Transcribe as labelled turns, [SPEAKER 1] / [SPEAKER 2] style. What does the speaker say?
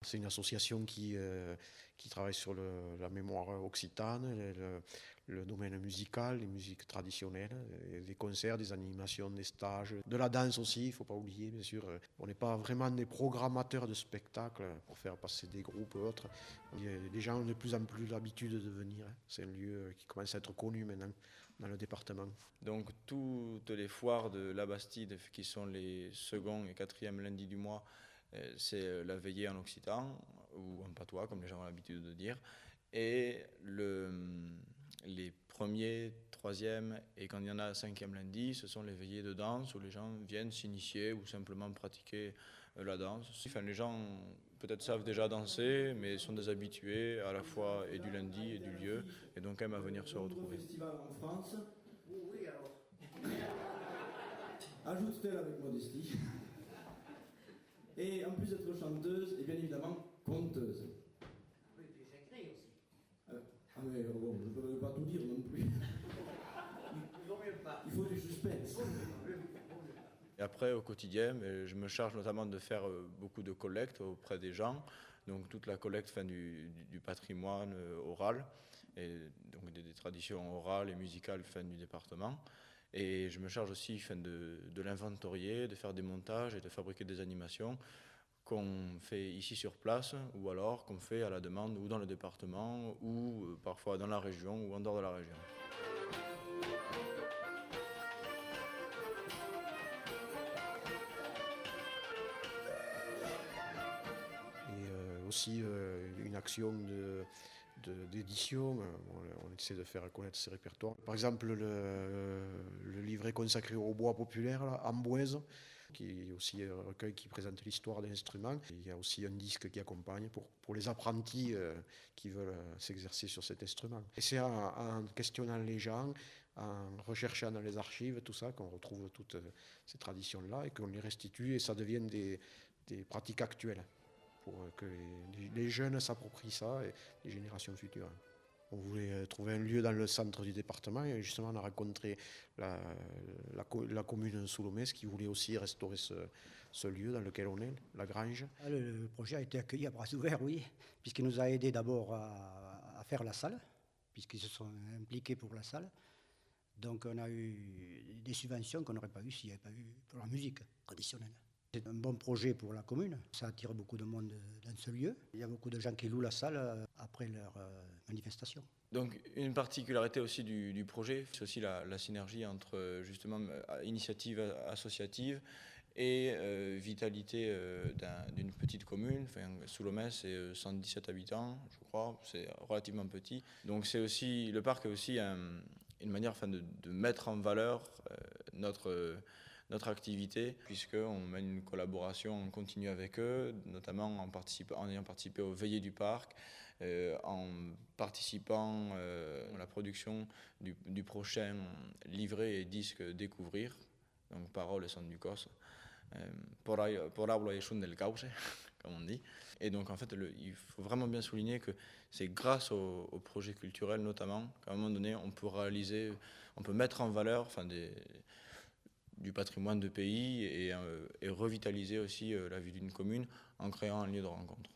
[SPEAKER 1] C'est une association qui travaille sur la mémoire occitane, le domaine musical, les musiques traditionnelles, des concerts, des animations, des stages, de la danse aussi, il ne faut pas oublier bien sûr. On n'est pas vraiment des programmateurs de spectacles pour faire passer des groupes ou autres. Les gens ont de plus en plus l'habitude de venir. C'est un lieu qui commence à être connu maintenant dans le département.
[SPEAKER 2] Donc toutes les foires de la Bastide, qui sont les second et quatrième lundis du mois, c'est la veillée en occitan, ou en patois, comme les gens ont l'habitude de dire. Et les premiers, troisième et quand il y en a cinquième lundi, ce sont les veillées de danse où les gens viennent s'initier ou simplement pratiquer la danse. Enfin, les gens peut-être savent déjà danser, mais sont des habitués à la fois et du lundi et du lieu, et donc aiment à venir se retrouver.
[SPEAKER 3] Festival en France. Oui, alors. Ajoute-t-elle avec modestie. Et en plus d'être chanteuse, et bien évidemment conteuse.
[SPEAKER 4] Oui, puis j'écris aussi.
[SPEAKER 3] Ah mais bon, je ne peux pas tout dire non plus. Il faut du suspense.
[SPEAKER 2] Et après, au quotidien, je me charge notamment de faire beaucoup de collectes auprès des gens, donc toute la collecte du patrimoine oral, et donc des traditions orales et musicales du département. Et je me charge aussi de l'inventorier, de faire des montages et de fabriquer des animations qu'on fait ici sur place, ou alors qu'on fait à la demande ou dans le département, ou parfois dans la région ou en dehors de la région.
[SPEAKER 1] Et aussi une action d'édition, on essaie de faire connaître ces répertoires. Par exemple, le livret consacré au bois populaire, là, Amboise, qui est aussi un recueil qui présente l'histoire des instruments. Il y a aussi un disque qui accompagne pour les apprentis qui veulent s'exercer sur cet instrument. Et c'est en questionnant les gens, en recherchant dans les archives, tout ça, qu'on retrouve toutes ces traditions-là et qu'on les restitue et ça devient des pratiques actuelles, pour que les jeunes s'approprient ça et les générations futures. On voulait trouver un lieu dans le centre du département et justement on a rencontré la commune de Soulomès qui voulait aussi restaurer ce lieu dans lequel on est, la Grange.
[SPEAKER 5] Le projet a été accueilli à bras ouverts, oui, puisqu'il nous a aidés d'abord à faire la salle, puisqu'ils se sont impliqués pour la salle. Donc on a eu des subventions qu'on n'aurait pas eues s'il n'y avait pas eu pour la musique traditionnelle. C'est un bon projet pour la commune, ça attire beaucoup de monde dans ce lieu. Il y a beaucoup de gens qui louent la salle après leur manifestation.
[SPEAKER 2] Donc une particularité aussi du projet, c'est aussi la synergie entre justement initiative associative et vitalité d'une petite commune. Enfin, Soulomès, c'est 117 habitants, je crois, c'est relativement petit. Donc c'est aussi, le parc est aussi une manière de mettre en valeur notre activité, puisqu'on mène une collaboration en continu avec eux, notamment en ayant participé aux veillées du parc, en participant à la production du prochain livret et disque Découvrir, donc Paroles et Sons du Cos, por hablo y son del cauce, comme on dit. Et donc en fait, il faut vraiment bien souligner que c'est grâce au projet culturel notamment qu'à un moment donné, on peut mettre en valeur du patrimoine de pays et revitaliser aussi la vie d'une commune en créant un lieu de rencontre.